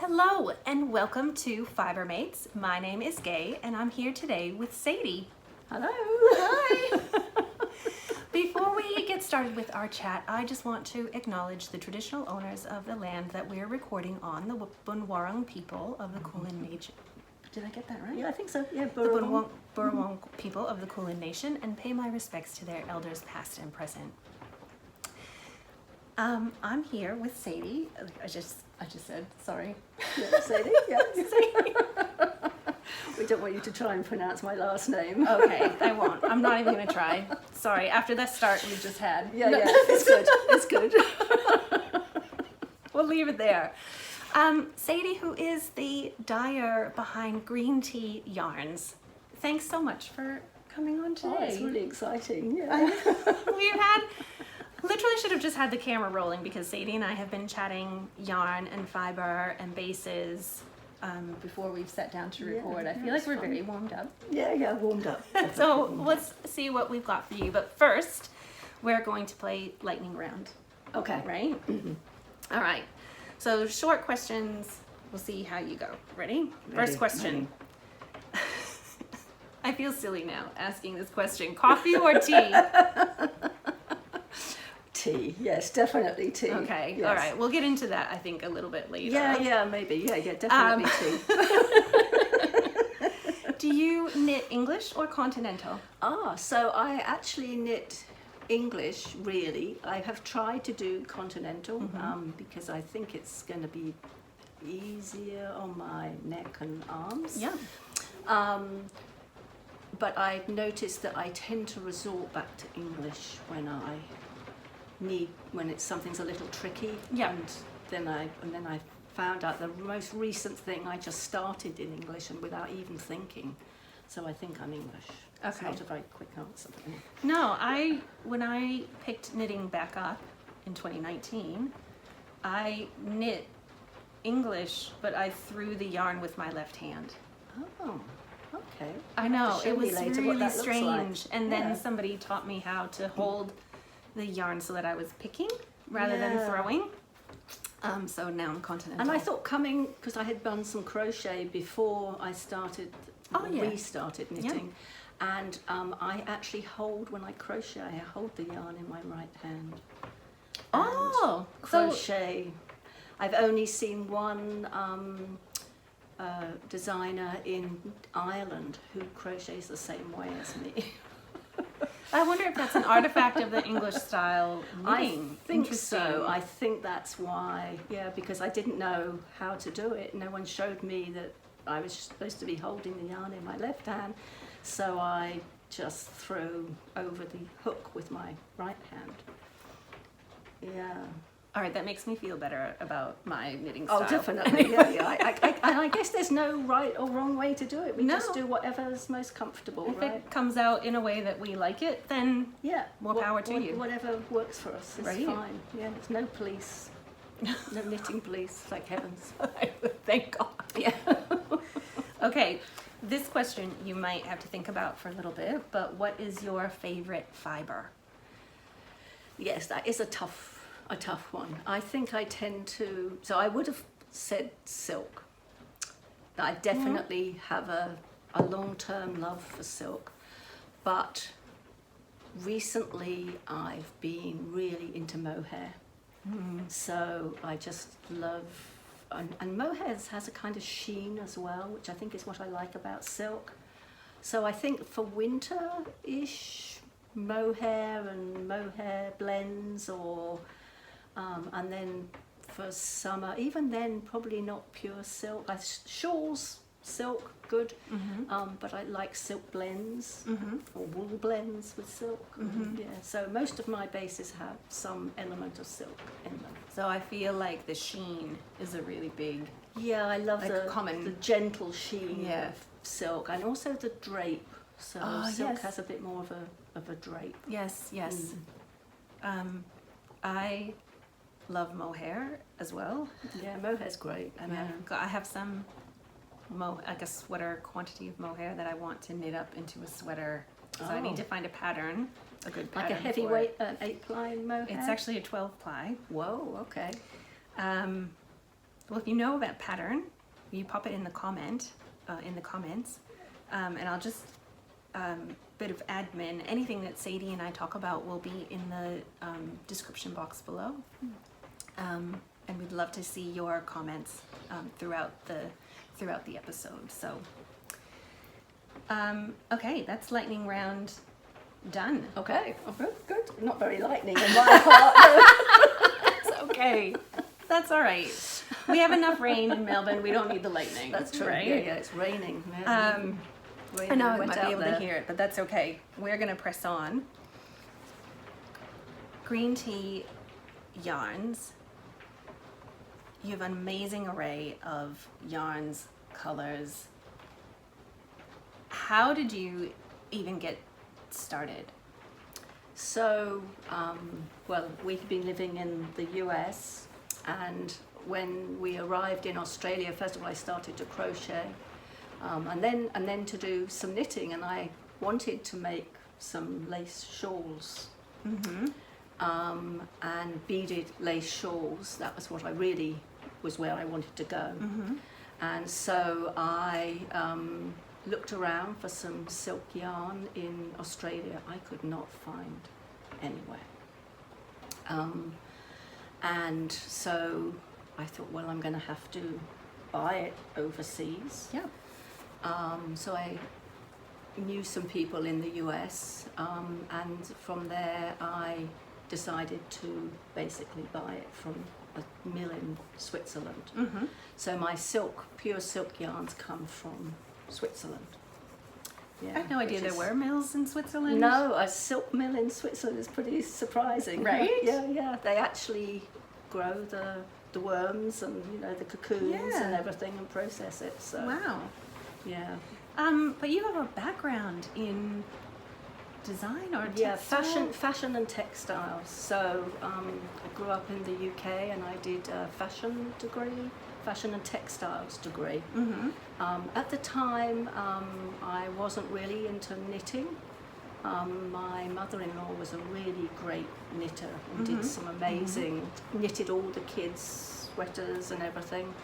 Hello and welcome to Fibremates. My name is Gay and I'm here today with Sadie. Hello. Hi. Before we get started with our chat, I just want to acknowledge the traditional owners of the land that we're recording on, the Bunwarong people of the Kulin Nation. Did I get that right? Yeah, I think so. Yeah, The Bunwarong people of the Kulin Nation, and pay my respects to their elders past and present. I'm here with Sadie. I just said, sorry. Yeah, Sadie. Yeah. Sadie. We don't want you to try and pronounce my last name. Okay, I won't. I'm not even gonna try. Sorry, after the start we just had. Yeah, it's good. It's good. We'll leave it there. Sadie, who is the dyer behind Green Tea Yarns. Thanks so much for coming on today. Oh, it's really exciting. Yeah. We've literally should have just had the camera rolling because Sadie and I have been chatting yarn and fiber and bases before we've sat down to record. I feel like we're very warmed up. Yeah, warmed up. So let's see what we've got for you. But first, we're going to play lightning round. Okay. Right? Mm-hmm. All right. So short questions. We'll see how you go. Ready? First question. Ready. I feel silly now asking this question. Coffee or tea? Tea. Yes, definitely tea. Okay. Yes. All right. We'll get into that, I think, a little bit later. Yeah, maybe. Yeah, definitely tea. Do you knit English or continental? So I actually knit English, really. I have tried to do continental because I think it's going to be easier on my neck and arms. Yeah. But I've noticed that I tend to resort back to English when something's a little tricky. Yeah. And then I found out the most recent thing I just started in English and without even thinking. So I think I'm English. It's Okay. not a very quick answer. No, when I picked knitting back up in 2019, I knit English, but I threw the yarn with my left hand. Oh, okay. I know, Show it me was later what really that looks strange. like. And then Yeah. somebody taught me how to hold the yarn so that I was picking rather than Yeah. throwing. So now I'm continental. And I thought because I had done some crochet before I restarted knitting, and I actually when I crochet, I hold the yarn in my right hand. Oh, and crochet. I've only seen one designer in Ireland who crochets the same way as me. I wonder if that's an artifact of the English style knitting. I think so. I think that's why. Yeah, because I didn't know how to do it. No one showed me that I was supposed to be holding the yarn in my left hand, so I just threw over the hook with my right hand. Yeah. All right, that makes me feel better about my knitting style. Oh, definitely. Yeah. I guess there's no right or wrong way to do it. We just do whatever's most comfortable, if right? it comes out in a way that we like it, then more power to you. Whatever works for us is Right. fine. Yeah, there's no police. No knitting police, thank heavens. Thank God. Yeah. Okay, this question you might have to think about for a little bit, but what is your favorite fiber? Yes, that is a tough one. I think I tend to, so I would have said silk. I definitely have a long-term love for silk, but recently I've been really into mohair. So I just love, and mohair has a kind of sheen as well, which I think is what I like about silk. So I think for winter-ish, mohair and mohair blends, or and then for summer, even then probably not pure silk. Shawls, silk, good, but I like silk blends or wool blends with silk. Yeah, so most of my bases have some element of silk in them. So I feel like the sheen is a really big. Yeah, I love Like the gentle sheen Yeah. of silk, and also the drape. So silk yes. has a bit more of a drape. Yes. I love mohair as well. Yeah, mohair's great. I have some a sweater quantity of mohair that I want to knit up into a sweater. So I need to find a pattern, a good pattern. Like a heavyweight 8-ply mohair? It's actually a 12-ply. Whoa, okay. Well, if you know that pattern, you pop it in the comments, and I'll just bit of admin. Anything that Sadie and I talk about will be in the description box below, and we'd love to see your comments throughout the episode. So, okay, that's lightning round done. Okay, oh, good. Not very lightning in my heart. It's okay. That's all right. We have enough rain in Melbourne. We don't need the lightning. That's true. right? Yeah, it's raining. Yeah. I know I might be able to hear it, but that's okay. We're gonna press on. Green tea yarns. You have an amazing array of yarns, colors. How did you even get started? So, well, we've been living in the US, and when we arrived in Australia, first of all, I started to crochet, and then to do some knitting, and I wanted to make some lace shawls, and beaded lace shawls. That was what I really was where I wanted to go, and so I looked around for some silk yarn in Australia. I could not find anywhere. And so I thought, well, I'm going to have to buy it overseas. Yeah. So I knew some people in the US, and from there I decided to basically buy it from a mill in Switzerland. So my pure silk yarns come from Switzerland. Yeah, I had no idea there were mills in Switzerland. No, a silk mill in Switzerland is pretty surprising. Right? Yeah. They actually grow the worms and the cocoons and everything and process it. So Wow. yeah. But you have a background in design or Yeah, textile? fashion and textiles. So I grew up in the UK and I did a fashion and textiles degree. At the time, I wasn't really into knitting. My mother-in-law was a really great knitter and did some amazing, knitted all the kids' sweaters and everything.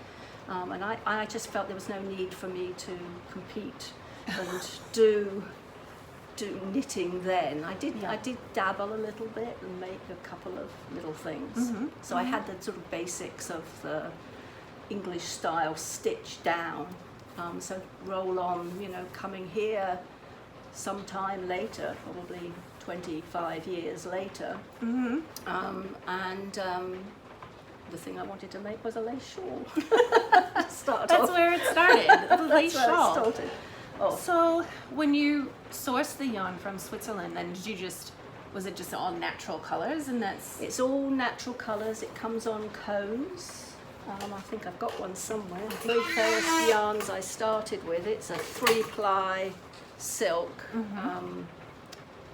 And I just felt there was no need for me to compete and do knitting then. I did dabble a little bit and make a couple of little things. So I had the sort of basics of the English style stitch down. So roll on, coming here sometime later, probably 25 years later. The thing I wanted to make was a lace shawl. That's where it started, the lace That's where shawl. it started. Oh. So when you sourced the yarn from Switzerland, then was it just all natural colors, and that's... It's all natural colours. It comes on cones. I think I've got one somewhere. The very first yarns I started with, it's a 3-ply silk,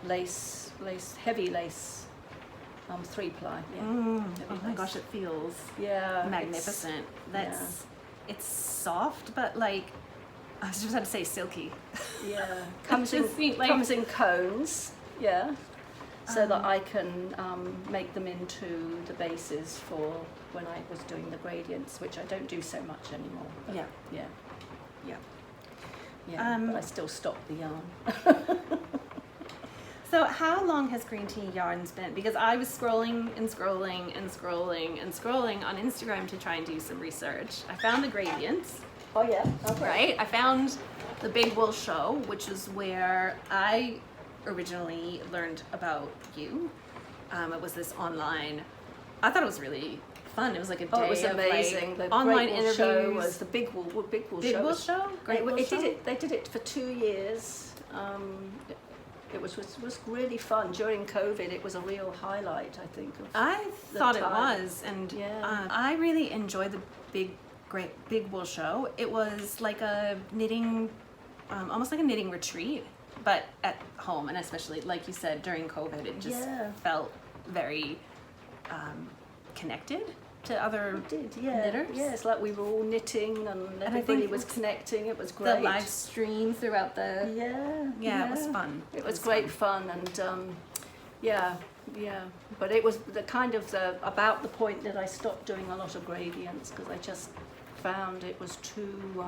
heavy lace, 3-ply. Yeah. Oh my gosh, it feels magnificent. It's soft, but like, I was just about to say silky. Yeah, comes Just in cones. Yeah. So that I can make them into the bases for when I was doing the gradients, which I don't do so much anymore. But but I still stock the yarn. So how long has Green Tea Yarns been? Because I was scrolling on Instagram to try and do some research. I found the gradients. Oh yeah, okay. Right? I found the Big Wool Show, which is where I originally learned about you. It was this online, I thought it was really fun. It was like a day it was amazing. of like The online Great Wool interviews. Show was the Big Wool Show. Big Wool Show? Great Wool Show? They did it for 2 years. It was really fun. During COVID, it was a real highlight, I think. I thought it time. was, and Yeah. I really enjoyed the Big Wool Show. It was like a knitting, almost like a knitting retreat, but at home, and especially like you said during COVID, it just felt very connected to other knitters. Yeah, it's like we were all knitting and everybody was connecting. It was great. The live stream throughout the Yeah, it was fun. It was great fun, and yeah. But it was the kind of about the point that I stopped doing a lot of gradients because I just found it was too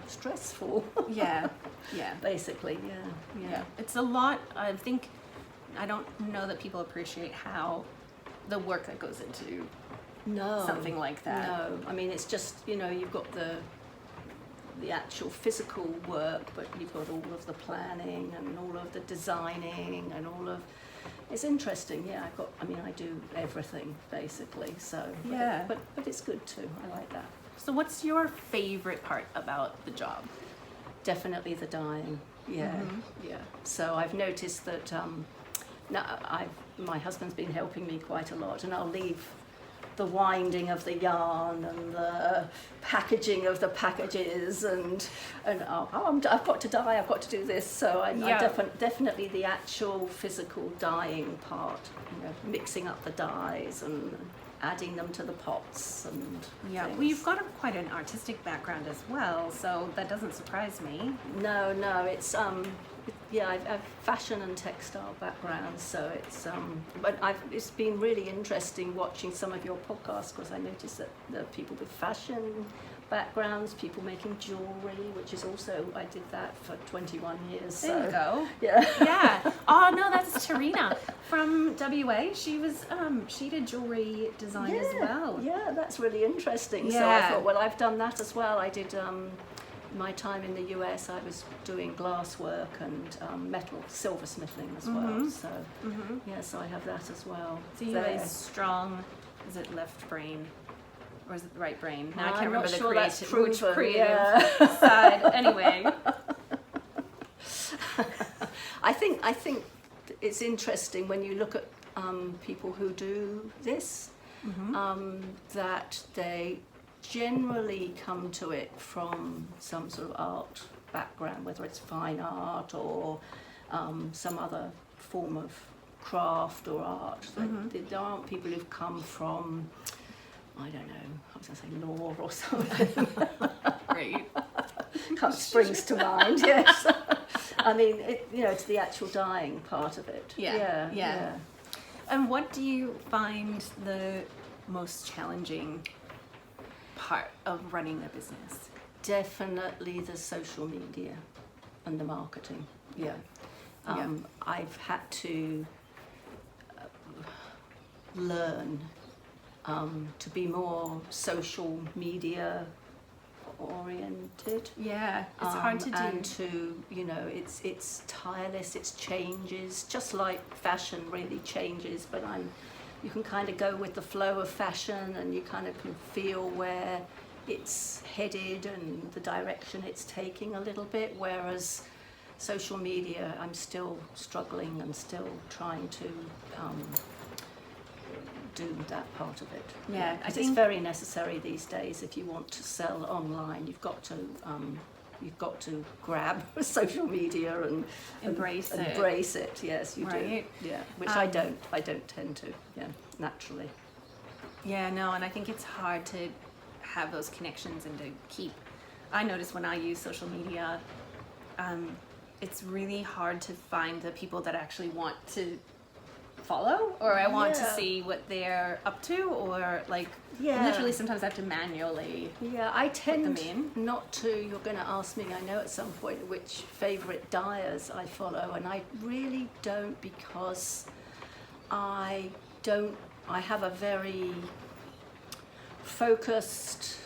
stressful. Yeah, yeah. Basically, yeah. It's a lot. I think I don't know that people appreciate how the work that goes into something like that. No, I mean it's just you've got the actual physical work, but you've got all of the planning and all of the designing and all of. It's interesting, yeah. I do everything basically. So yeah, but it's good too. I like that. So what's your favorite part about the job? Definitely the dyeing. Yeah, yeah. So I've noticed that my husband's been helping me quite a lot, and I'll leave the winding of the yarn and the packaging of the packages and I've got to dye, I've got to do this. So I definitely the actual physical dyeing part, mixing up the dyes and adding them to the pots and things. Well, you've got quite an artistic background as well, so that doesn't surprise me. No, it's I've fashion and textile background, so it's it's been really interesting watching some of your podcasts because I noticed that there are people with fashion backgrounds, people making jewellery, which is also, I did that for 21 years. There you go. Yeah. Oh no, that's Tarina from WA. She was she did jewellery design as well. Yeah, that's really interesting. Yeah. So I thought, well, I've done that as well. I did my time in the US, I was doing glass work and metal silversmithing as well. So so I have that as well. So you have a strong, is it left brain? Or is it the right brain? Now I can't I'm remember not the sure that's creative proven, side. Anyway. I think it's interesting when you look at people who do this, that they generally come to it from some sort of art background, whether it's fine art or some other form of craft or art. There aren't people who've come from, I don't know, I was going to say law or something. Great. Springs to mind, yes. I mean, it's the actual dyeing part of it. Yeah. And what do you find the most challenging part of running a business? Definitely the social media and the marketing. Yeah. I've had to learn to be more social media oriented. Yeah, it's hard to do. And to, it's tireless, it changes, just like fashion really changes, but you can kind of go with the flow of fashion and you kind of can feel where it's headed and the direction it's taking a little bit, whereas social media, I'm still struggling and still trying to do that part of it. Yeah, I think it's very necessary these days. If you want to sell online, you've got to grab social media and embrace it. Embrace it. Yes, you do. Yeah, which I don't tend to. Yeah, naturally. Yeah, no, and I think it's hard to have those connections and to keep. I notice when I use social media, it's really hard to find the people that actually want to follow, or I want to see what they're up to, or literally sometimes I have to manually I tend put them in. not to. You're going to ask me, I know at some point, which favourite dyers I follow, and I really don't, because I have a very focused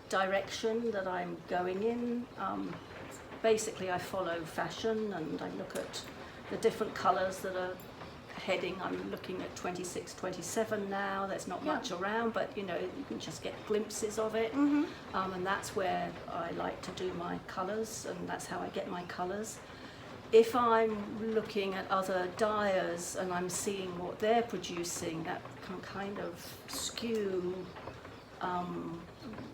direction that I'm going in. Basically I follow fashion and I look at the different colours that are heading. I'm looking at 26, 27 now. There's not much around, but you can just get glimpses of it. And that's where I like to do my colours, and that's how I get my colours. If I'm looking at other dyers and I'm seeing what they're producing, that can kind of skew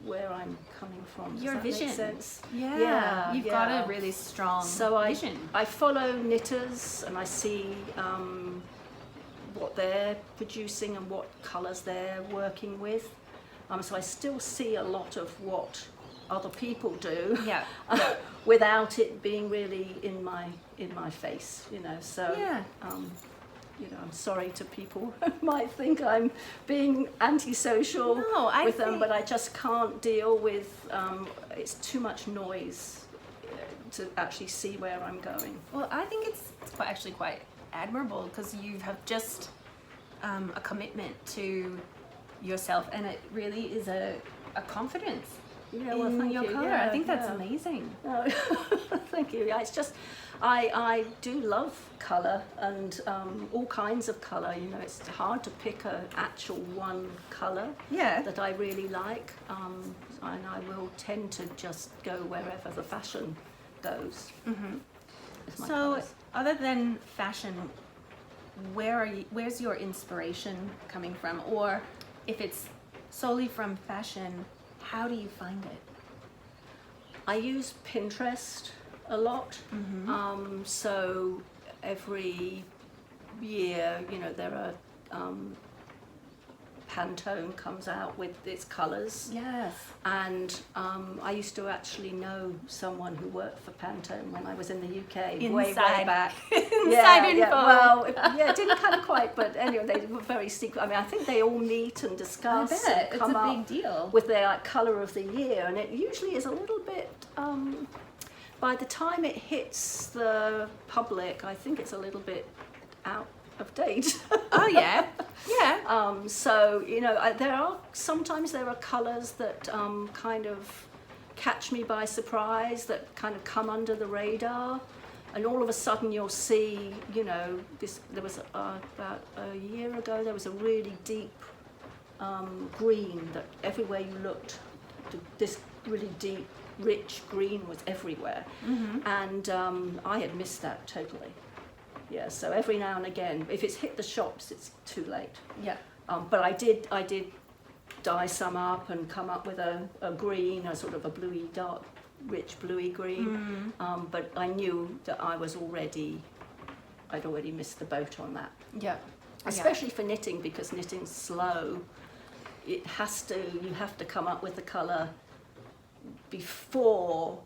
where I'm coming from. Does Your that vision. make sense? Yeah, you've got a really strong vision. I follow knitters and I see what they're producing and what colours they're working with. So I still see a lot of what other people do, without it being really in my face, So I'm sorry to people who might think I'm being antisocial No, I with them, think- but I just can't deal with, it's too much noise to actually see where I'm going. Well, I think it's actually quite admirable because you have just a commitment to yourself, and it really is a confidence Yeah, in well, thank your you. color. Yeah, I think that's yeah. amazing. Oh, thank you. Yeah, it's just, I do love colour and all kinds of colour. It's hard to pick an actual one colour Yeah. that I really like, and I will tend to just go wherever the fashion goes. with my So, colours. other than fashion, where's your inspiration coming from? Or if it's solely from fashion, how do you find it? I use Pinterest a lot. So every year, there are Pantone comes out with its colours. Yes. And I used to actually know someone who worked for Pantone when I was in the UK, way Inside. back. Inside info. Well, it didn't kind of quite, but anyway, they were very secret. I mean, I think they all meet and I discuss bet. and It's come a up big deal. with their colour of the year, and it usually is a little bit. By the time it hits the public, I think it's a little bit out of date. Oh, yeah. Yeah. So sometimes there are colours that kind of catch me by surprise, that kind of come under the radar, and all of a sudden you'll see, there was about a year ago, there was a really deep green that everywhere you looked, this really deep, rich green was everywhere, and I had missed that totally. Yeah, so every now and again, if it's hit the shops, it's too late. Yeah. But I did dye some up and come up with a green, a sort of a bluey, dark, rich bluey green. But I knew that I'd already missed the boat on that. Yeah. Especially for knitting, because knitting's slow. You have to come up with the colour before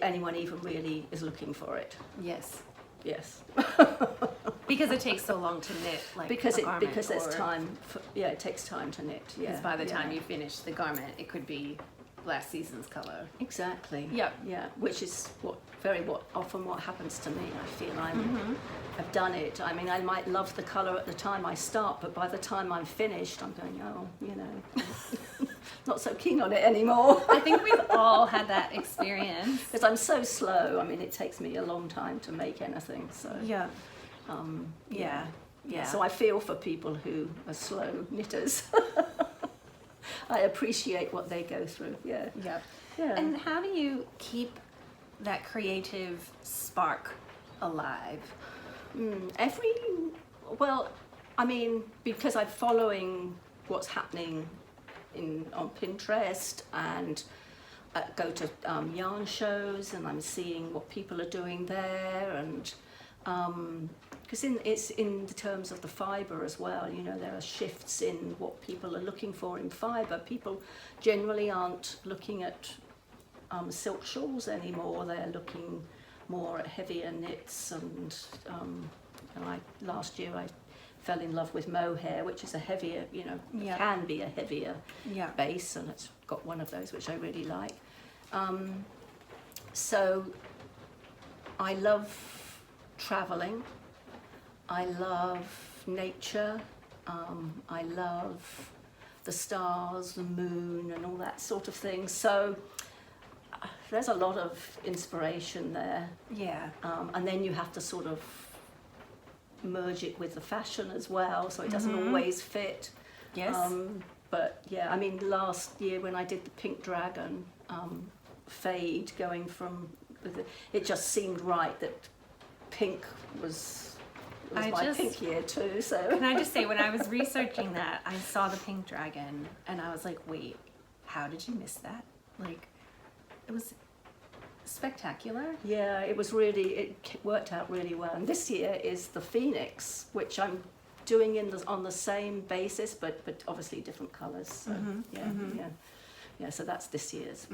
anyone even really is looking for it. Yes. Yes. Because it takes so long to knit, like because a garment, there's or- time. It takes time to knit. Yeah. Because by the time yeah. you finish the garment, it could be last season's color. Exactly. Yeah. Yeah. Which is often what happens to me. I feel Mm-hmm. I've done it. I mean, I might love the colour at the time I start, but by the time I'm finished, I'm going, not so keen on it anymore. I think we've all had that experience. Because I'm so slow. I mean, it takes me a long time to make anything. So. Yeah. Yeah. Yeah. So I feel for people who are slow knitters. I appreciate what they go through. Yeah. Yeah. Yeah. And how do you keep that creative spark alive? Because I'm following what's happening on Pinterest, and go to yarn shows, and I'm seeing what people are doing there, and because it's in the terms of the fibre as well. There are shifts in what people are looking for in fibre. People generally aren't looking at silk shawls anymore. They're looking more at heavier knits, and last year I fell in love with mohair, which is a heavier, Yeah. can be a heavier Yeah. base, and it's got one of those which I really like. So I love travelling. I love nature. I love the stars, the moon, and all that sort of thing. So there's a lot of inspiration there. Yeah. And then you have to sort of merge it with the fashion as well, so it doesn't always fit. Yes. But yeah, I mean, last year when I did the pink dragon fade, going from, it just seemed right that pink was my pink year too. So Can I just say, when I was researching that, I saw the pink dragon, and I was like, wait, how did you miss that? Like, it was spectacular. yeah, it worked out really well. And this year is the phoenix, which I'm doing on the same basis, but obviously different colours. So yeah. So that's this year's.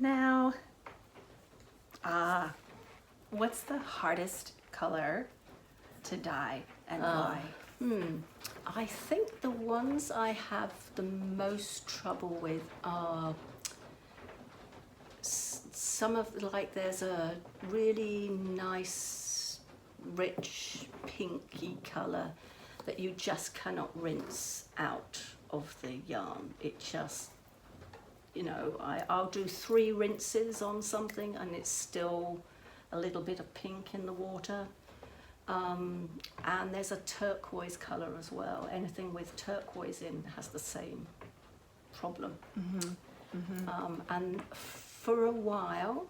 Now, what's the hardest color to dye and why? I think the ones I have the most trouble with are some of, like, there's a really nice, rich, pinky colour that you just cannot rinse out of the yarn. It just, you know, I'll do 3 rinses on something and it's still a little bit of pink in the water. And there's a turquoise colour as well. Anything with turquoise in has the same problem. And for a while,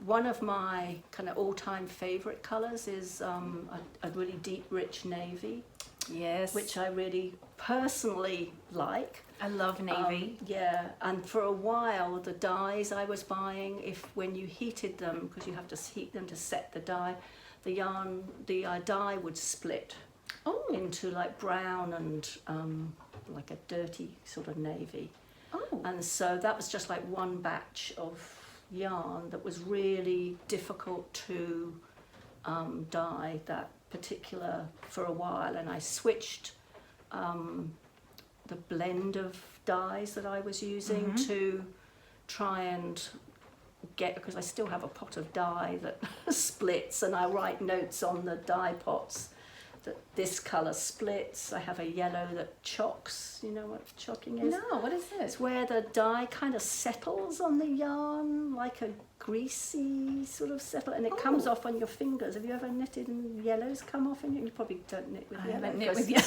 one of my kind of all-time favourite colours is a really deep, rich navy. Yes. Which I really personally like. I love navy. Yeah, and for a while the dyes I was buying, when you heated them, because you have to heat them to set the dye, the dye would split into like brown and like a dirty sort of navy. And so that was just like one batch of yarn that was really difficult to dye that particular for a while, and I switched the blend of dyes that I was using to try and get, because I still have a pot of dye that splits, and I write notes on the dye pots that this colour splits. I have a yellow that chocks. You know what chocking is? No, what is this? It's where the dye kind of settles on the yarn, like a greasy sort of settle, and it comes off on your fingers. Have you ever knitted and yellows come off? And you probably don't knit with yellow. I haven't knit with yellow.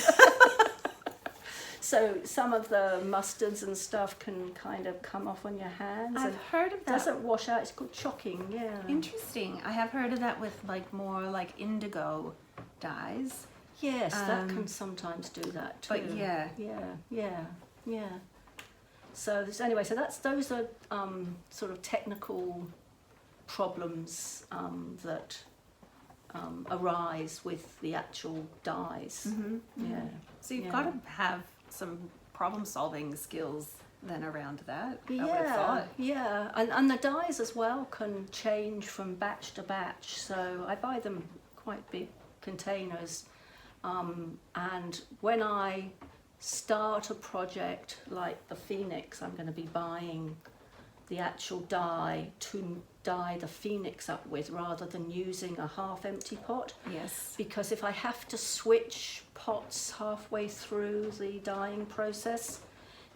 So some of the mustards and stuff can kind of come off on your hands. I've heard of It that. doesn't wash out. It's called chocking. Yeah. Interesting. I have heard of that with like more like indigo dyes. Yes, that can sometimes do that too. But yeah. Yeah. So anyway, so those are sort of technical problems that arise with the actual dyes. Yeah. So you've got to have some problem-solving skills then around that. I would have Yeah, thought. yeah, and the dyes as well can change from batch to batch. So I buy them quite big containers, and when I start a project like the Phoenix, I'm going to be buying the actual dye to dye the Phoenix up with, rather than using a half-empty pot. Yes. Because if I have to switch pots halfway through the dyeing process,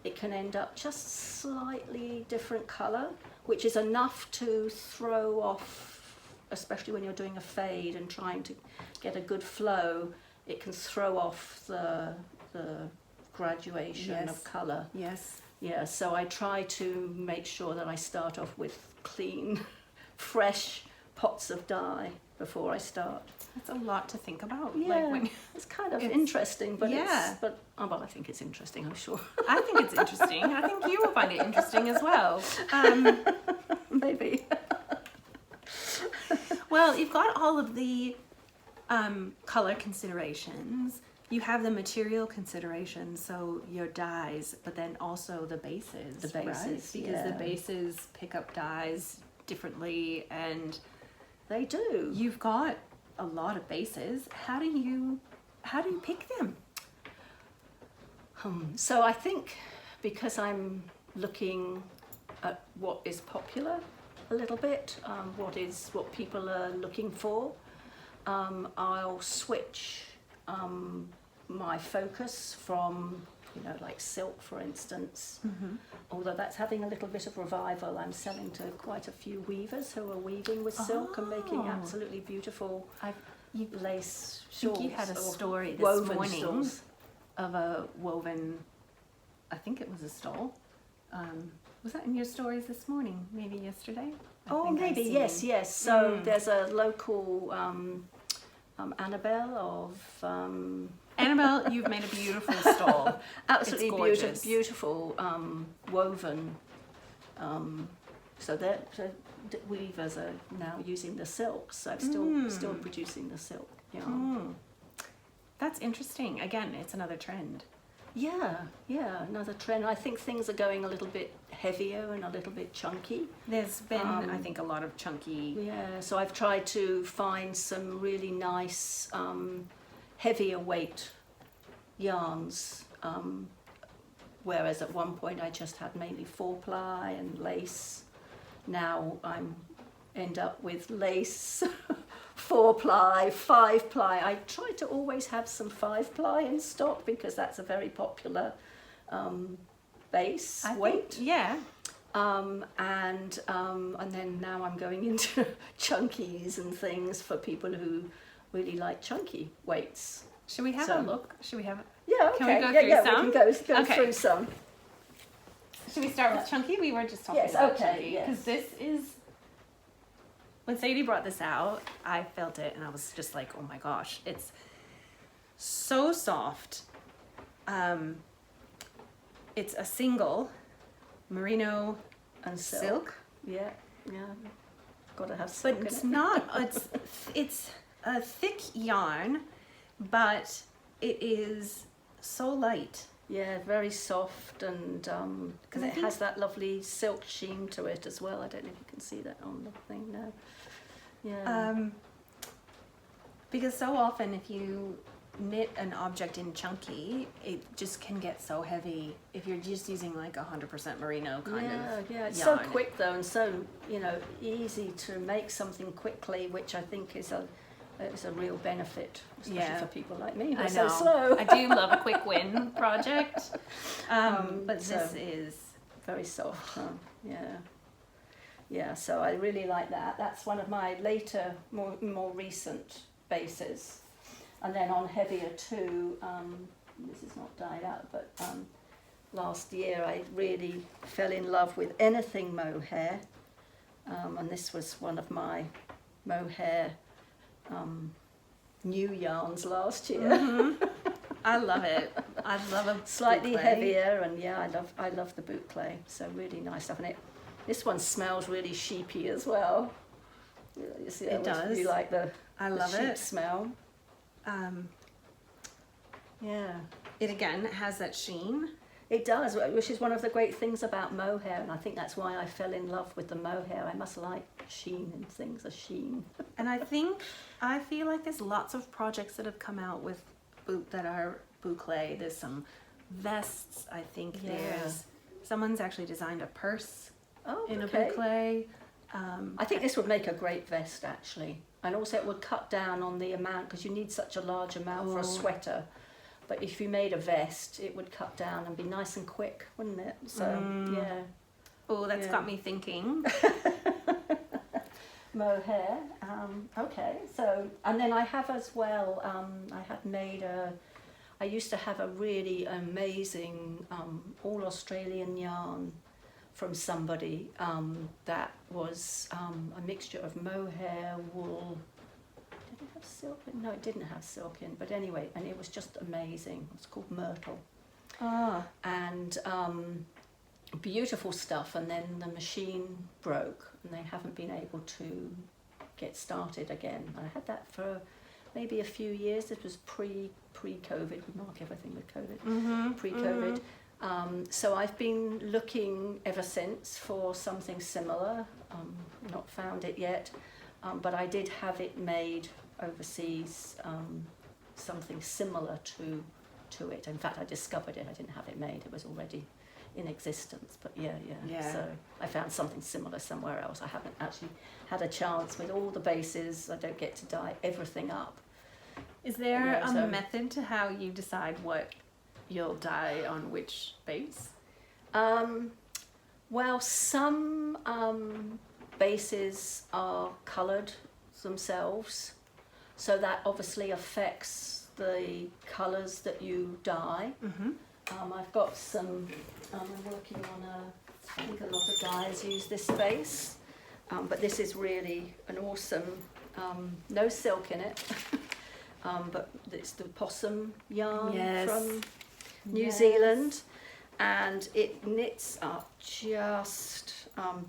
it can end up just slightly different colour, which is enough to throw off, especially when you're doing a fade and trying to get a good flow. It can throw off the graduation of colour. Yes. Yeah, so I try to make sure that I start off with clean, fresh pots of dye before I start. That's a lot to think about. Yeah, Like when, it's kind of interesting, but yeah. well, I think it's interesting, I'm sure. I think it's interesting. I think you will find it interesting as well. Maybe. Well, you've got all of the color considerations. You have the material considerations, so your dyes, but then also the bases. The bases, right? Because the bases pick up dyes differently, and They do. you've got a lot of bases. How do you pick them? So I think because I'm looking at what is popular a little bit, what people are looking for, I'll switch my focus from, like silk, for instance. Although that's having a little bit of revival. I'm selling to quite a few weavers who are weaving with silk and making absolutely beautiful lace shawls. I think you had a story this woven morning shawls. of a woven, I think it was a stole. Was that in your stories this morning? Maybe yesterday? Oh, think I maybe, seen- yes. So there's a local Annabelle of... Annabelle, you've made a beautiful stole. absolutely It's gorgeous. beautiful woven. So the weavers are now using the silks. So I'm still producing the silk yarn. That's interesting. Again, it's another trend. Yeah, another trend. I think things are going a little bit heavier and a little bit chunky. There's been, I think, a lot of chunky. Yeah, so I've tried to find some really nice heavier weight yarns, whereas at one point I just had mainly 4-ply and lace. Now I'm end up with lace, 4-ply, 5-ply. I try to always have some 5-ply in stock because that's a very popular base weight. Yeah. And then now I'm going into chunkies and things for people who really like chunky weights. Should we have a look? Should we have? Yeah, okay. Can we go through some? We can go Okay. through some. Should we start with chunky? We were just talking about chunky. Yes. Because this is, when Sadie brought this out, I felt it and I was just like, oh my gosh, it's so soft. It's a single merino And silk. Yeah. Got to have silk But it's in it. not, it's a thick yarn, but it is so light. Yeah, very soft, and because I it think- has that lovely silk sheen to it as well. I don't know if you can see that on the thing now. Yeah. Because so often if you knit an object in chunky, it just can get so heavy if you're just using like 100% merino kind of Yeah, it's yarn. so quick though, and so easy to make something quickly, which I think is a real benefit, especially Yeah. for people like me who I are so know. slow. I do love a quick win project, but so- this is Very soft, huh? Yeah, so I really like that. That's one of my later, more recent bases. And then on heavier too, this is not dyed out, but last year I really fell in love with anything mohair, and this was one of my mohair new yarns last year. Mm-hmm. I love it. I love a Slightly boucle. heavier, and yeah, I love the boucle. So really nice stuff, and this one smells really sheepy as well. Yeah, you see, It does. You like the I the love sheep it. smell. Yeah, It again has that sheen. it does, which is one of the great things about mohair, and I think that's why I fell in love with the mohair. I must like sheen and things, a sheen. And I feel like there's lots of projects that have come out with that are boucle. There's some vests. I think Yeah. someone's actually designed a purse Oh, in okay. a boucle. I think this would make a great vest actually, and also it would cut down on the amount because you need such a large amount for a Oh. sweater. But if you made a vest, it would cut down and be nice and quick, wouldn't it? So yeah, Oh, that's Yeah. got me thinking. mohair. Okay, so and then I have as well. I had made I used to have a really amazing all Australian yarn from somebody that was a mixture of mohair, wool. Did it have silk in? No, it didn't have silk in. But anyway, and it was just amazing. It's called Myrtle. Ah, And beautiful stuff, and then the machine broke and they haven't been able to get started again. I had that for maybe a few years. It was pre-COVID. We mark everything with COVID. Pre-COVID. So I've been looking ever since for something similar. Not found it yet, but I did have it made overseas. Something similar to it. In fact, I discovered it. I didn't have it made. It was already in existence. But yeah. So I found something similar somewhere else. I haven't actually had a chance with all the bases. I don't get to dye everything up. is there Yeah, a so- method to how you decide what you'll dye on which base? Well, some bases are coloured themselves, so that obviously affects the colours that you dye. I've got some, I'm working on I think a lot of dyers use this base, but this is really an awesome, no silk in it, but it's the possum yarn Yes. from New Yes. Zealand, and it knits up just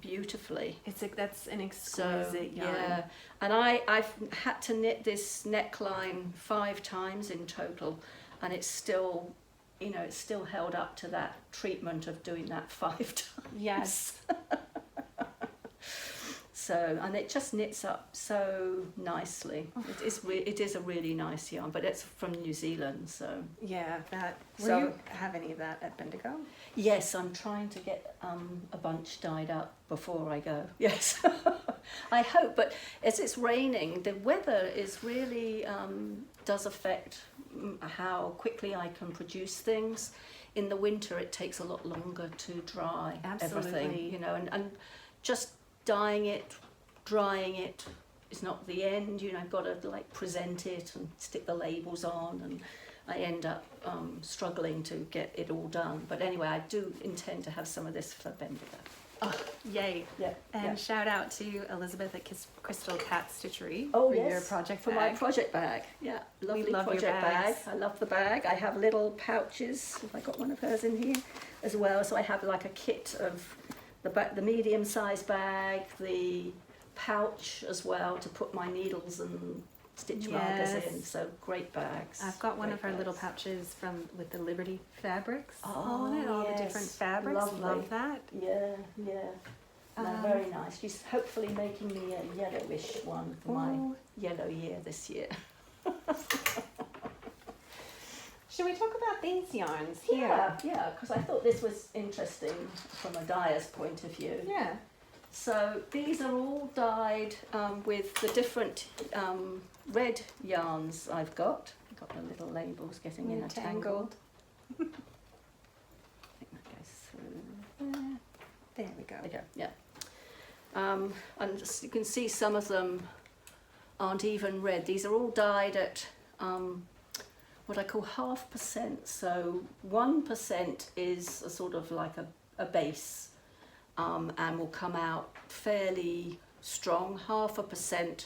beautifully. That's an So exquisite yarn. yeah, and I've had to knit this neckline 5 times in total, and it's still you know, it's still held up to that treatment of doing that 5 times. Yes. So, and it just knits up so nicely. It is a really nice yarn, but it's from New Zealand, so. Yeah, that. Will So- you have any of that at Bendigo? Yes, I'm trying to get a bunch dyed up before I go. Yes, I hope. But as it's raining, the weather is really does affect how quickly I can produce things. In the winter, it takes a lot longer to dry Absolutely. everything. You know, and just dyeing it, drying it is not the end. You know, I've got to like present it and stick the labels on, and I end up struggling to get it all done. But anyway, I do intend to have some of this for Bendigo. Oh, yay. Yeah. And shout out to Elizabeth at Crystal Cat Stitchery Oh, for yes, your project for bag. my project bag. Yeah, lovely love your project bag. bags. I love the bag. I have little pouches. I got one of hers in here as well. So I have like a kit of the medium-sized bag, the pouch as well to put my needles and stitch markers in. Yes. So great bags. I've got one Great of her little bags. pouches with the Liberty fabrics Oh, on it, all the yes. different fabrics. Lovely. Love that. Yeah, yeah. No, very nice. She's hopefully making me a yellowish one for my Ooh. yellow year this year. Should we talk about these yarns here? Yeah, because I thought this was interesting from a dyer's point of view. Yeah. So these are all dyed with the different red yarns I've got. I've got the little labels getting in a tangle. I think that goes through there. There we go. There we go, yeah. And just, you can see some of them aren't even red. These are all dyed at what I call 0.5%. So 1% is a sort of like a base and will come out fairly strong. 0.5%,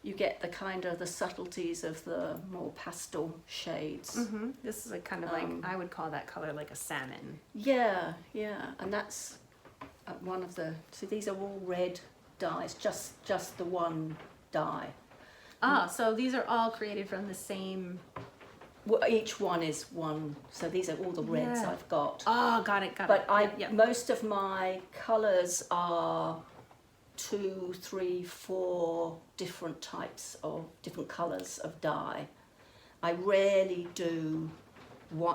you get the kind of the subtleties of the more pastel shades. Mm-hmm. This is a kind of like, I would call that color like a salmon. Yeah, and that's one of the. So these are all red dyes, just the one dye. Ah, so these are all created from the same. Well, each one is one. So these are all the reds Yeah. I've got. Oh, got it. But Yeah. most of my colours are 2, 3, 4 different types of different colours of dye. I rarely do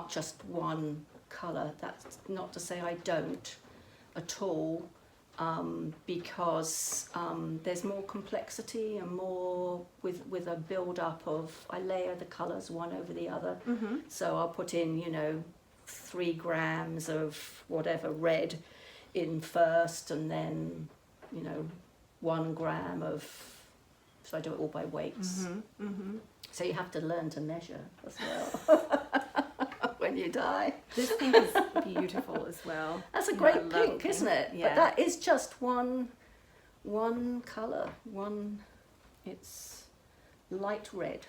just one colour. That's not to say I don't at all, because there's more complexity and more with a build up of, I layer the colours one over the other. Mm-hmm. So I'll put in 3 grams of whatever red in first, and then 1 gram of, so I do it all by weights. Mm-hmm. Mm-hmm. So you have to learn to measure as well when you dye. This pink is beautiful as well. That's a Yeah, I great love pink, isn't it? Yeah. But that is just one colour. It's light red.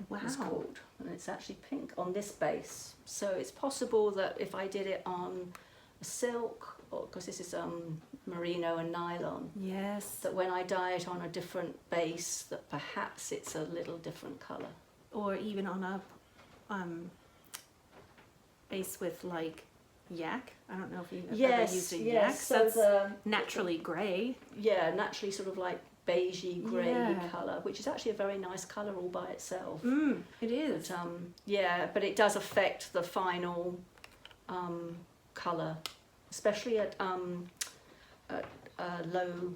Wow. It's called, and it's actually pink on this base. So it's possible that if I did it on a silk, or because this is merino and nylon, Yes. that when I dye it on a different base, that perhaps it's a little different colour. Or even on a base with like yak. I don't know if you've ever used a yak. So That's the naturally grey. naturally sort of like beigey grey Yeah. colour, which is actually a very nice colour all by itself. It is. But but it does affect the final colour, especially at low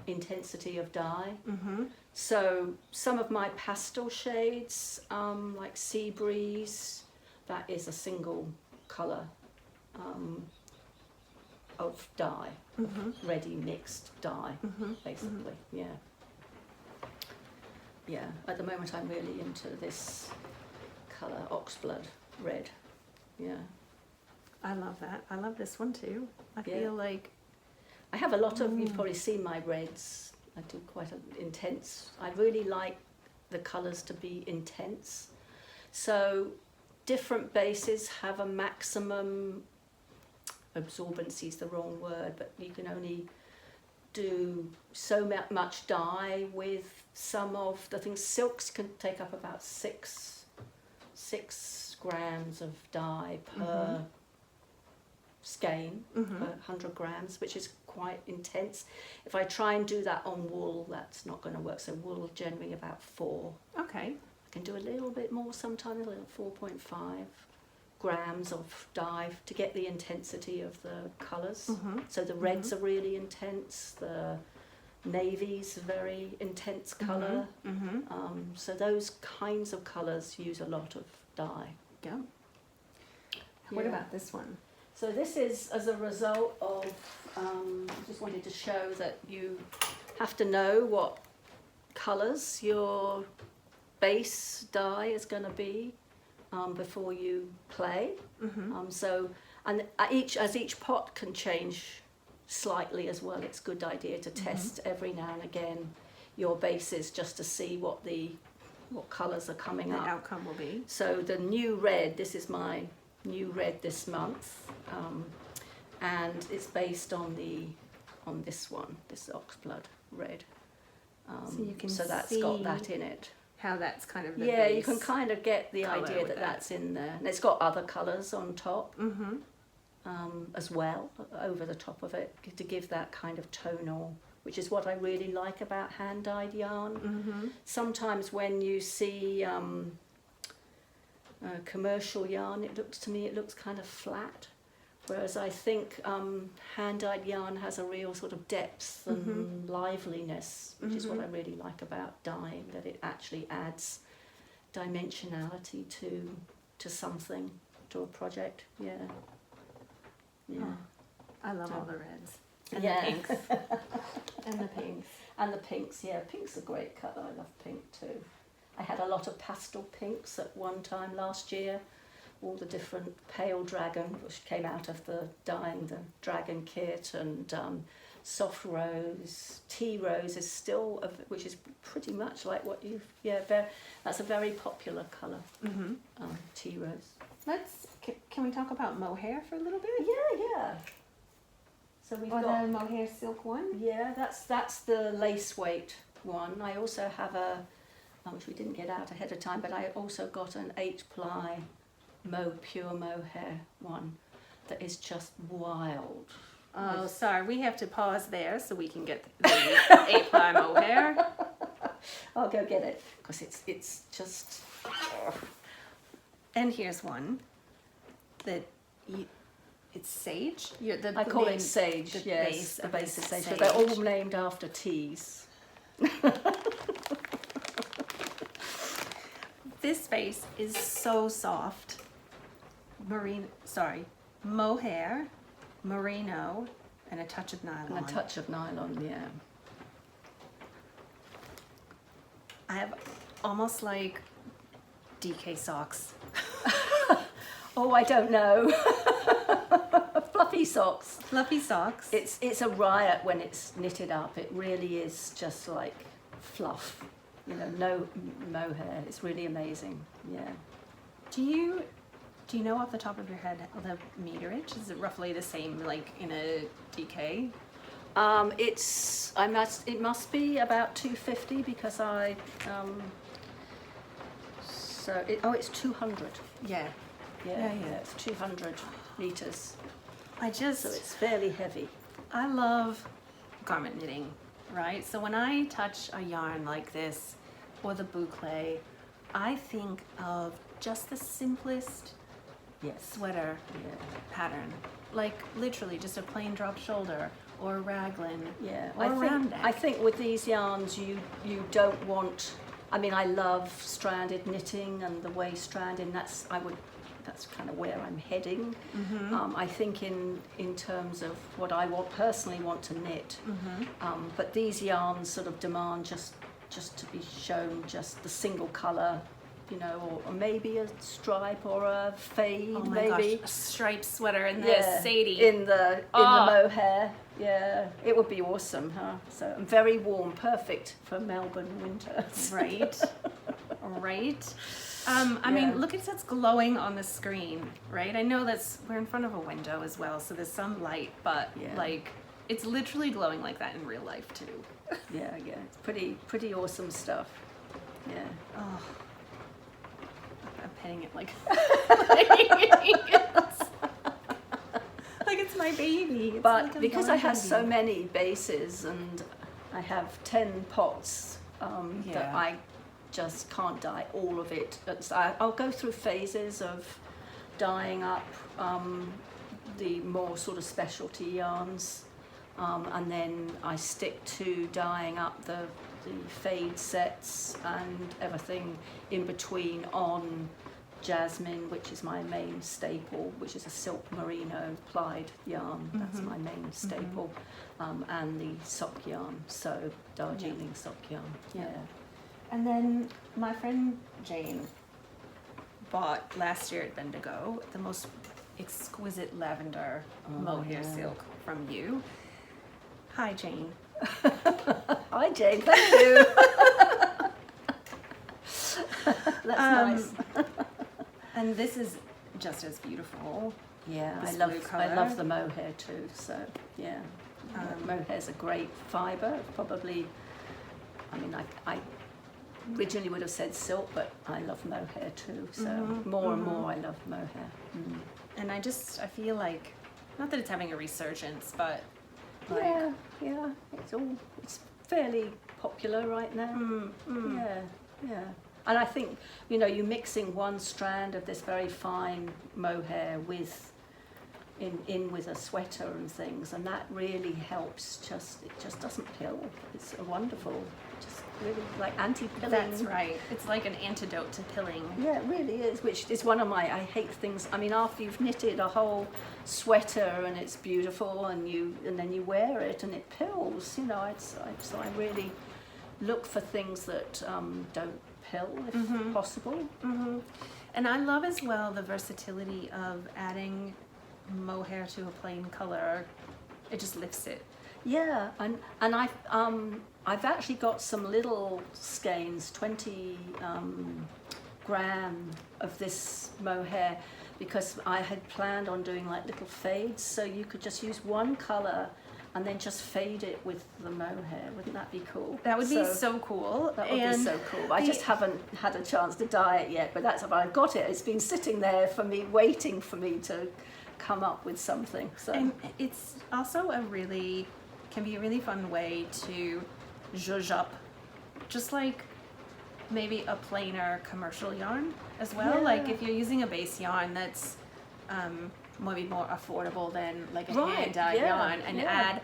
intensity of dye. Mm-hmm. So some of my pastel shades, like Sea Breeze, that is a single colour of dye, Mm-hmm. ready mixed dye, Mm-hmm. basically. Yeah. At the moment, I'm really into this colour, oxblood red. Yeah. I love that. I love this one too. I Yeah. feel like I have a lot of, you've probably seen my reds. I do quite an intense. I really like the colours to be intense. So different bases have a maximum, absorbency is the wrong word, but you can only do so much dye with some of the things. Silks can take up about six grams of dye per skein, per 100 grams, which is quite intense. If I try and do that on wool, that's not going to work. So wool generally about 4. Okay. I can do a little bit more sometimes, a little 4.5 grams of dye to get the intensity of the colours. So the reds are really intense, the navy's a very intense colour. So those kinds of colours use a lot of dye. Yeah. What Yeah. about this one? So this is as a result of, I just wanted to show that you have to know what colours your base dye is going to be before you play. So, and as each pot can change slightly as well, it's a good idea to test every now and again your bases just to see what colours are coming The up. outcome will be. So the new red, this is my new red this month, and it's based on this one, this oxblood red. So you can so that's see got that in it. How that's kind of the Yeah, you base can kind of get the colour idea with that that. that's in there. And it's got other colours on top as well, over the top of it, to give that kind of tonal, which is what I really like about hand-dyed yarn. Sometimes when you see commercial yarn, it looks kind of flat. Whereas I think hand-dyed yarn has a real sort of depth and liveliness, which is what I really like about dyeing, that it actually adds dimensionality to something, to a project. Yeah. Yeah. I love all the reds. And Yeah. the pinks. And the pinks. And the pinks, yeah. Pink's a great colour. I love pink too. I had a lot of pastel pinks at one time last year. All the different pale dragon, which came out of the dyeing the dragon kit, and soft rose, tea rose is still, which is pretty much like what that's a very popular colour, tea rose. Can we talk about mohair for a little bit? Yeah. So we've Or got the mohair silk one? Yeah, that's the lace weight one. I also have which we didn't get out ahead of time, but I also got an 8-ply pure mohair one that is just wild. Oh, sorry, we have to pause there so we can get the 8-ply mohair. I'll go get it, because it's just... And here's one that it's sage. I call it sage, the yes, the base is sage. sage. But they're all named after teas. This space is so soft. Mohair, merino, and a touch of nylon. And a touch of nylon, yeah. I have almost like DK socks. Oh, I don't know. Fluffy socks. Fluffy socks. It's a riot when it's knitted up. It really is just like fluff. No mohair. It's really amazing. Yeah. Do you know off the top of your head the meterage? Is it roughly the same like in a DK? It must be about 250 because it's 200. Yeah. Yeah, it's 200 meters. So So it's fairly heavy. I love garment knitting, right? So when I touch a yarn like this or the boucle, I think of just the simplest sweater pattern. Like literally just a plain drop shoulder or a raglan or a round neck. I think with these yarns you don't want, I love stranded knitting and the way stranded, that's kind of where I'm heading. I think in terms of what I personally want to knit, but these yarns sort of demand just to be shown just the single colour, or maybe a stripe or a fade, Oh my maybe. gosh, a striped sweater in the Sadie. In the mohair. Yeah, it would be awesome, huh? So very warm, perfect for Melbourne winter. Right. I mean, look at it's glowing on the screen, right? I know we're in front of a window as well, so there's some light, but like it's literally glowing like that in real life too. Yeah, it's pretty awesome stuff. Yeah. Oh, a petting it like like it's my baby. It's But like a because I barn have so baby. many bases and I have 10 pots that Yeah. I just can't dye all of it. I'll go through phases of dyeing up the more sort of specialty yarns, and then I stick to dyeing up the fade sets and everything in between on jasmine, which is my main staple, which is a silk merino plied yarn. That's my main staple, and the sock yarn, so Darjeeling sock yarn. Yeah. And then my friend Jane bought last year at Bendigo the most exquisite lavender mohair silk from you. Hi, Jane. Hi, Jane. Thank you. That's nice. And this is just as beautiful. Yeah, This I blue love colour. the mohair too. So yeah, mohair's a great fibre. Probably, I mean, I originally would have said silk, but I love mohair too. So more and more, I love mohair. And I feel like, not that it's having a resurgence, but like, Yeah, it's fairly popular right now. Yeah. And I think, you're mixing one strand of this very fine mohair with with a sweater and things, and that really helps. It just doesn't pill. It's a wonderful, just really like anti-pilling. that's right. It's like an antidote to pilling. Yeah, it really is, which is one of I hate things. I mean, after you've knitted a whole sweater and it's beautiful and then you wear it and it pills, so I really look for things that don't pill if possible. And I love as well the versatility of adding mohair to a plain color. It just lifts it. Yeah, and I've actually got some little skeins, 20 gram of this mohair, because I had planned on doing like little fades, so you could just use one color and then just fade it with the mohair. Wouldn't that be cool? That would be so cool. That would be so cool. I just haven't had a chance to dye it yet, but I've got it. It's been sitting there for me, waiting for me to come up with something. So. And it's also can be a really fun way to zhuzh up, just like maybe a plainer commercial yarn as well. Yeah. Like if you're using a base yarn that's maybe more affordable than like a hand-dyed yarn, and add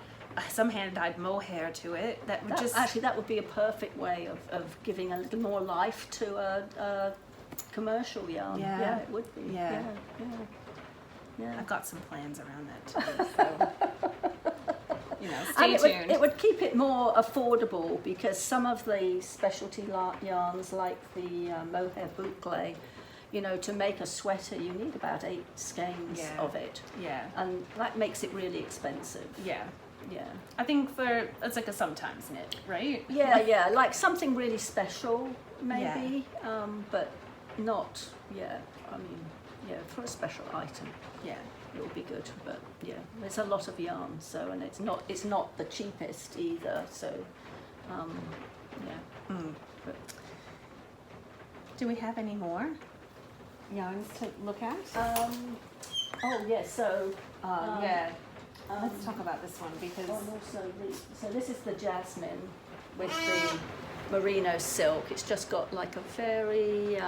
some hand-dyed mohair to it, that would be a perfect way of giving a little more life to a commercial yarn. Yeah, it would be. Yeah. I've got some plans around that too. So, stay tuned. It would keep it more affordable, because some of the specialty yarns, like the mohair boucle, to make a sweater, you need about 8 skeins of it. Yeah. And that makes it really expensive. Yeah. Yeah. I think it's like a sometimes knit, right? Yeah, like something really special, maybe, but not, for a special item. Yeah. It will be good, but there's a lot of yarn, so, and it's not the cheapest either, so, But, do we have any more yarns to look at? Let's talk about this one, because so this is the jasmine with the merino silk. It's just got like a very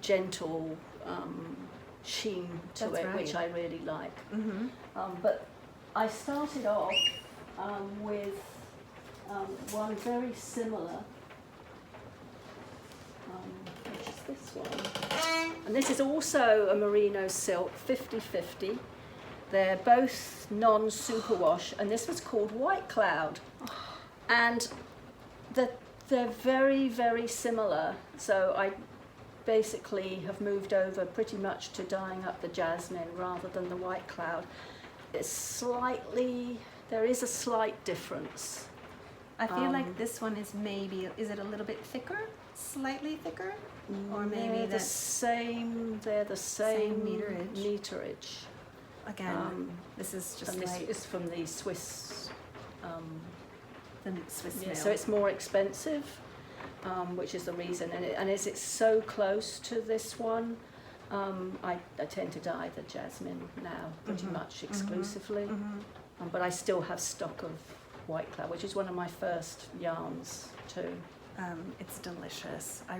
gentle sheen to That's it, right. which I really like. But I started off with one very similar, which is this one. And this is also a merino silk, 50/50. They're both non-superwash, and this was called White Cloud. And they're very, very similar. So I basically have moved over pretty much to dyeing up the jasmine rather than the White Cloud. There is a slight difference. I feel like this one is it a little bit thicker? Slightly thicker? Or maybe they're the same meterage. meterage. Again, this is just And this like is from the Swiss the Swiss yeah, mill. so it's more expensive. which is the reason. And as it's so close to this one, I tend to dye the jasmine now pretty much exclusively. But I still have stock of white cloud, which is one of my first yarns too. It's delicious. I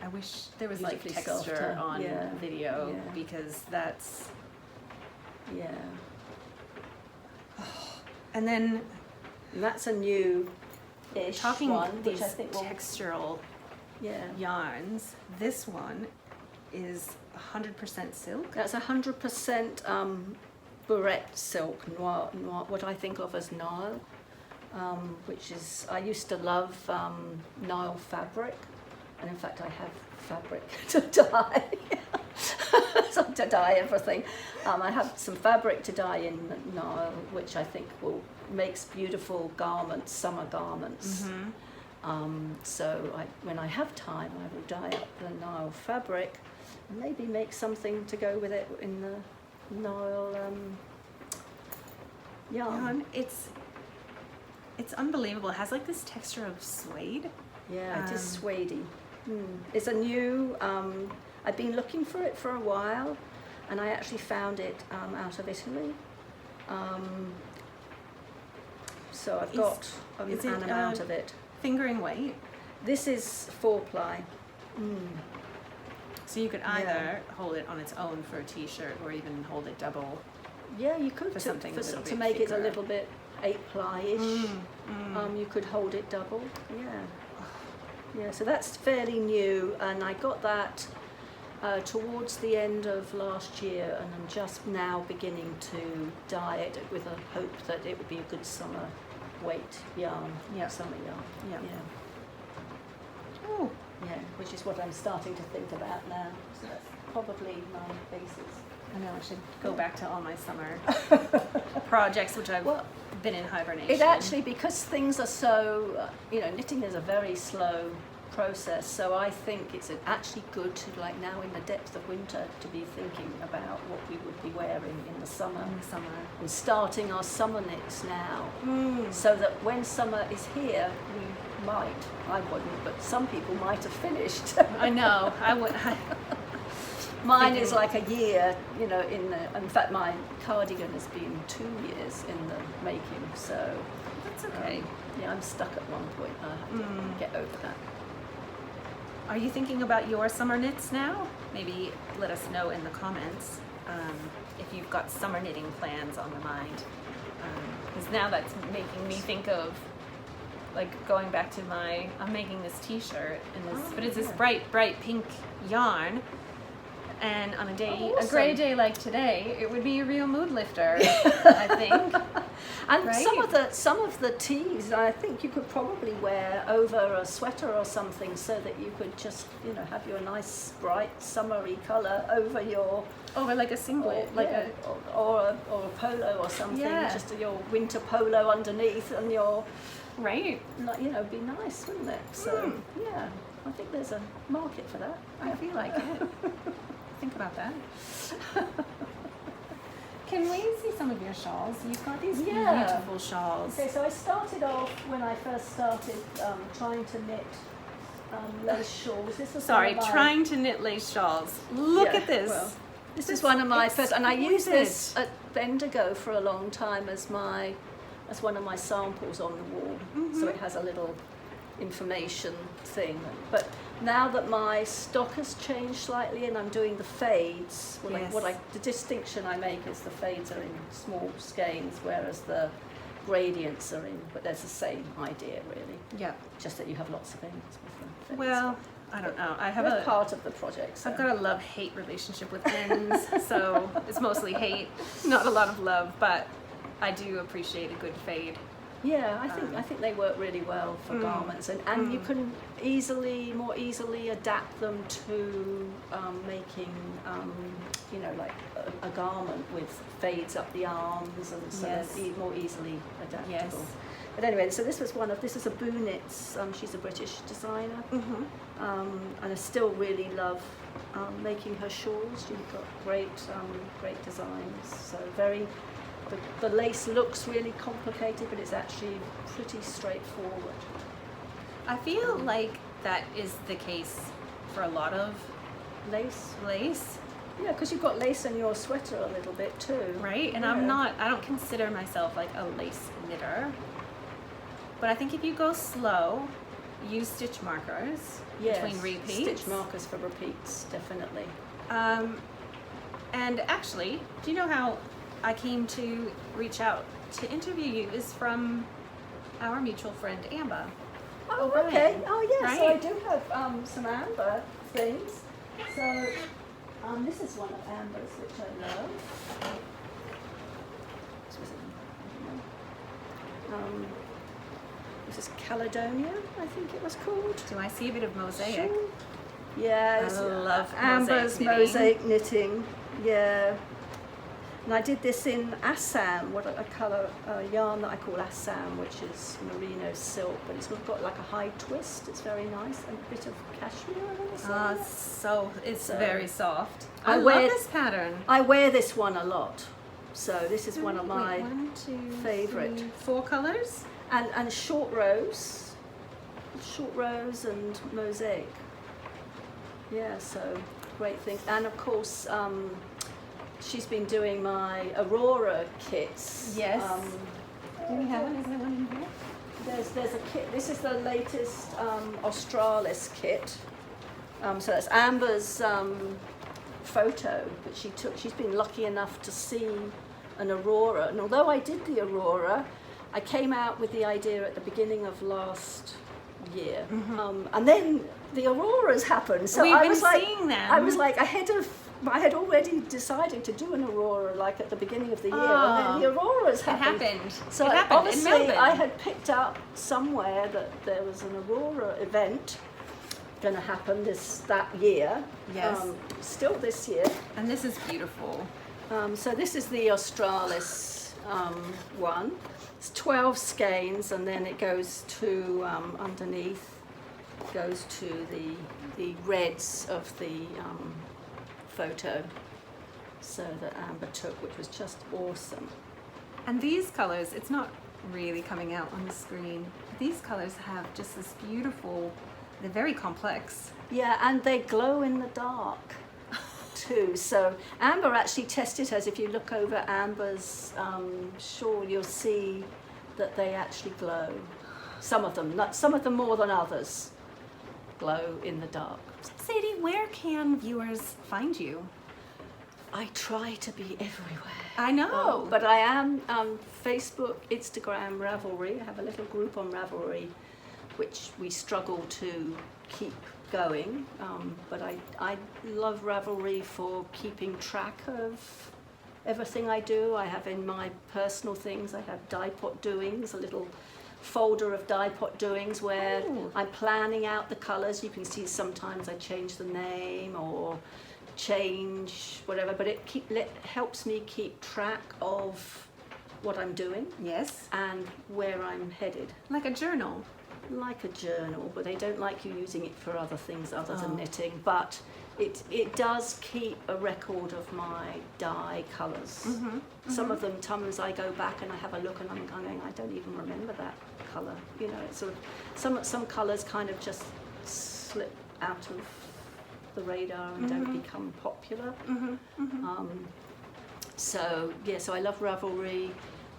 wish there was like Beautifully texture soft, on yeah, video yeah. because that's. Yeah. And then And that's a new-ish talking one, these which I think will, textural yeah. yarns, this one is 100% silk. That's 100% barrette silk, noir, what I think of as Nile, which is, I used to love Nile fabric, and in fact I have fabric to dye, so to dye everything. I have some fabric to dye in Nile, which I think makes beautiful garments, summer garments. So when I have time, I will dye up the Nile fabric and maybe make something to go with it in the Nile yarn. It's unbelievable. It has like this texture of suede. Yeah, it is suede-y. It's a new, I've been looking for it for a while, and I actually found it out of Italy. So I've got an amount of it. Fingering weight. This is 4-ply. So you could either hold it on its own for a t-shirt or even hold it double. Yeah, you could For something a little to bit make it a thicker. little bit 8-ply-ish. You could hold it double. Yeah. Yeah, so that's fairly new, and I got that towards the end of last year, and I'm just now beginning to dye it with a hope that it would be a good summer weight yarn. Yeah. Summer yarn. Yeah. Yeah. Oh, Yeah, which is what I'm starting to think about now. So that's probably my basis. I know I should go back to all my summer projects, which I've Well, been in hibernation. it actually, because things are so, knitting is a very slow process, so I think it's actually good to, like now in the depth of winter, to be thinking about what we would be wearing in the summer. And starting our summer knits now, so that when summer is here, I wouldn't, but some people might have finished. I know. I would. Mine is like a year, in fact my cardigan has been 2 years in the making, so That's okay. yeah, I'm stuck at one point. I have to get over that. Are you thinking about your summer knits now? Maybe let us know in the comments if you've got summer knitting plans on your mind. Because now that's making me think of like going back to I'm making this t-shirt, and but it's this bright pink yarn. And on a gray day like today, it would be a real mood lifter, I think. And Right? some of the tees, I think you could probably wear over a sweater or something, so that you could just, have your nice bright summery colour over your, Over like a singlet, or a polo or something, Yeah. just your winter polo underneath, and your, right? be nice, wouldn't it? So yeah, I think there's a market for that. I feel like it. Think about that. Can we see some of your shawls? You've got these Yeah. beautiful shawls. Okay, so I started off when I first started trying to knit lace shawls. This was Sorry, one of my- trying to knit lace shawls. Look Yeah, at this. well, this is one of my first, and I used this exquisite. at Bendigo for a long time as one of my samples on the wall. So it has a little information thing. But now that my stock has changed slightly and I'm doing the fades, Yes. the distinction I make is the fades are in small skeins, whereas the gradients are in, but there's the same idea really, Yeah. just that you have lots of ends with the fades. Well, I don't know. That's part of the project. So. I've got a love-hate relationship with ends, so it's mostly hate, not a lot of love, but I do appreciate a good fade. Yeah, I think they work really well for garments, and you can more easily adapt them to making, like a garment with fades up the arms, and so Yes. they're more easily adaptable. Yes. But anyway, so this is a Boo Knits. She's a British designer, and I still really love making her shawls. She's got great designs. So the lace looks really complicated, but it's actually pretty straightforward. I feel like that is the case for a lot of Lace. lace, Yeah, because you've got lace in your sweater a little bit too. right? And Yeah. I don't consider myself like a lace knitter. But I think if you go slow, use stitch markers between repeats. Stitch markers for repeats, definitely. And actually, do you know how I came to reach out to interview you is from our mutual friend Amber. Oh, O'Brien, okay. Oh, yes. So I right? do have some amber things. So this is one of Amber's, which I love. This is Caledonia, I think it was called. Do I see a bit of mosaic? Sure. Yeah, I love Amber's mosaic knitting. Yeah. And I did this in Assam, what a colour yarn that I call Assam, which is merino silk, but it's got like a high twist. It's very nice, and a bit of cashmere, I want to say. It's So, very soft. I I love wear- this pattern. I wear this one a lot, so this is one of Wait, my 1, 2, favourite. 3, 4 colors. and short rows and mosaic. Yeah, so great things. And of course, she's been doing my Aurora kits. Yes. Do we have one? Is there one in here? There's a kit. This is the latest Australis kit. So that's Amber's photo that she took. She's been lucky enough to see an Aurora. And although I did the Aurora, I came out with the idea at the beginning of last year. And then the Auroras happened. So We've I been was like, seeing them. I was like ahead of. I had already decided to do an Aurora like at the beginning of the year, and then the Auroras It happened. happened. So it happened in obviously, Melbourne. I had picked up somewhere that there was an Aurora event going to happen that year. Yes. Still this year. And this is beautiful. So this is the Australis one. It's 12 skeins, and then it goes to underneath. Goes to the reds of the photo. So that Amber took, which was just awesome. And these colors, it's not really coming out on the screen. These colors have just this beautiful, they're very complex. Yeah, and they glow in the dark too. So Amber actually tested hers. If you look over Amber's shawl, you'll see that they actually glow. Some of them more than others glow in the dark. Sadie, where can viewers find you? I try to be everywhere. I know. But I am Facebook, Instagram, Ravelry. I have a little group on Ravelry, which we struggle to keep going. But I love Ravelry for keeping track of everything I do. I have in my personal things, I have dye pot doings, a little folder of dye pot doings where I'm planning out the colours. You can see sometimes I change the name or change whatever, but it helps me keep track of what I'm doing. Yes. And where I'm headed. Like a journal. Like a journal, but they don't like you using it for other things other than knitting. But it does keep a record of my dye colours. Some of them, sometimes I go back and I have a look and I'm going, I don't even remember that colour. You know, it's sort of some colours kind of just slip out of the radar and don't become popular. So I love Ravelry.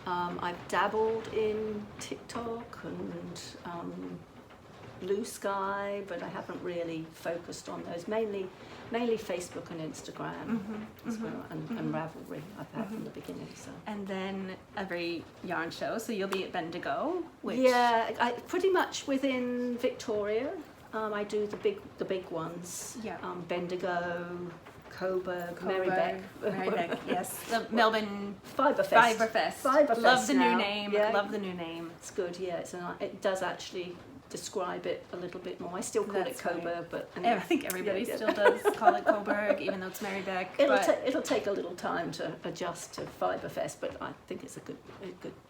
I've dabbled in TikTok and Blue Sky, but I haven't really focused on those. Mainly Facebook and Instagram as well, and Ravelry I've had from the beginning. So. And then every yarn show, so you'll be at Bendigo, which... Yeah, I pretty much within Victoria. I do the big ones. Yeah. Bendigo, Coburg, Marybeck. Marybeck, yes. The Melbourne Fibrefest. Fibrefest. Love the now. new name. Yeah. Love the new name. It's good, yeah. It does actually describe it a little bit more. I still call That's it Coburg, right. but I think everybody Yeah. still does call it Coburg, even though it's Marybeck. It'll take a little time to adjust to Fibrefest, but I think it's a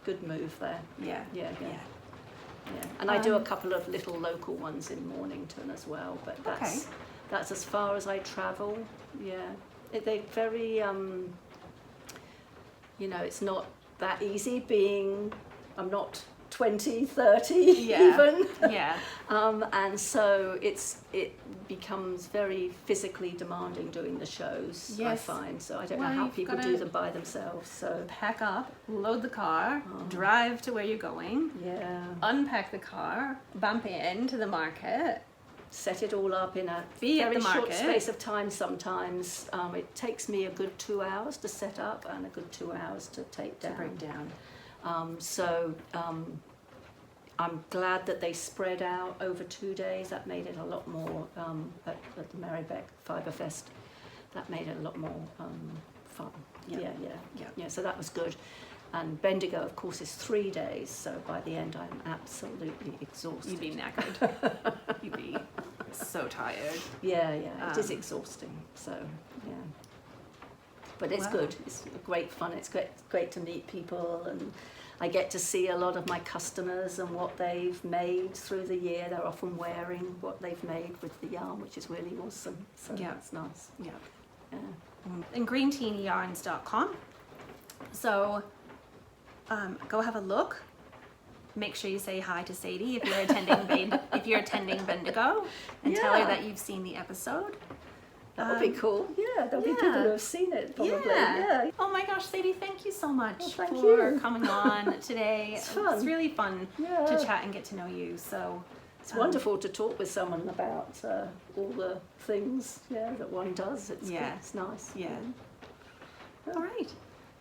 good move there. Yeah. Yeah. And I do a couple of little local ones in Mornington as well, but that's as far as I travel. Yeah, they're very it's not that easy being. I'm not 20, 30 Yeah. even. Yeah. And so it becomes very physically demanding doing the shows, I Yes. find. So I don't Well, know how you've people gotta- do them by themselves. So Pack up, load the car, Oh. drive to where you're going, yeah, unpack the car, bump into the market. set it all up in a Be at very the short market. space of time sometimes. It takes me a good 2 hours to set up and a good 2 hours to take To down. break down. I'm glad that they spread out over 2 days. That made it a lot more, at the Merrybeck Fiberfest, that made it a lot more fun. Yeah. Yeah, so that was good. And Bendigo, of course, is 3 days, so by the end I'm absolutely exhausted. You'd be knackered. You'd be so tired. Yeah, it is Um, exhausting, so yeah. But it's Wow. good, it's great fun, it's great to meet people, and I get to see a lot of my customers and what they've made through the year. They're often wearing what they've made with the yarn, which is really awesome, so Yeah. that's nice. Yeah. Yeah. And greenteenyarns.com. So go have a look. Make sure you say hi to Sadie if you're attending Bendigo, and tell her Yeah. that you've seen the episode. That would be cool. Yeah, there'll be people yeah. who have seen it probably. Yeah. Oh my gosh, Sadie, thank you so much Well, thank for you. coming on today. It's fun. really fun Yeah. to chat and get to know you. So It's wonderful to talk with someone about all the things that one does. It's Yeah. good. It's nice. Yeah. All right.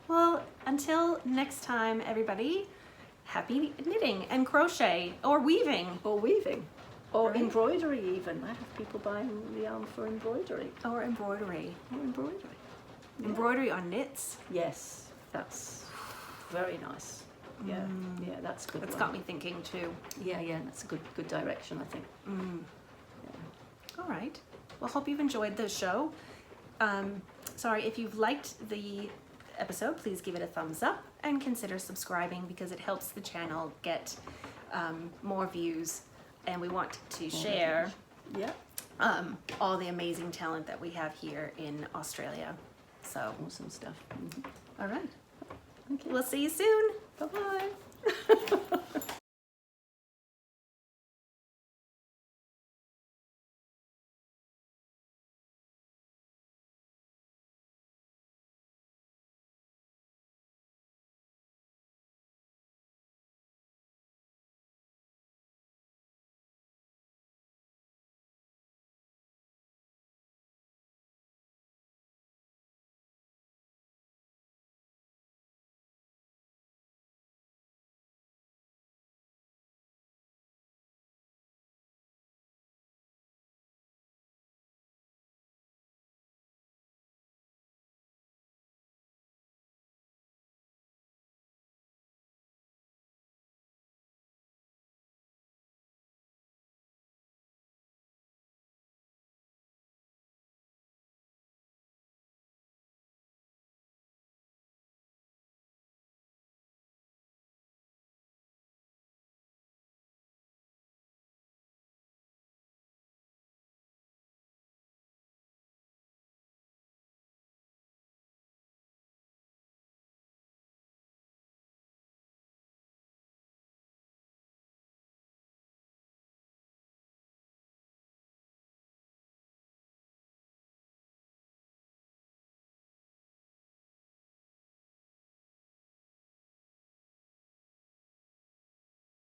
Well, until next time, everybody, happy knitting and crochet or weaving. Or weaving. Or Right. embroidery even. I have people buying the yarn for embroidery. Or embroidery. Or embroidery. Yeah. Embroidery on knits. Yes, that's very nice. Yeah, yeah, that's a good. That's one. got me thinking too. Yeah, that's a good direction, I think. All right. Well, hope you've enjoyed the show. Sorry, if you've liked the episode, please give it a thumbs up and consider subscribing because it helps the channel get more views, and we want to share Yeah, all the amazing talent that we have here in Australia. So, awesome stuff. all right. Okay. We'll see you soon. Bye bye.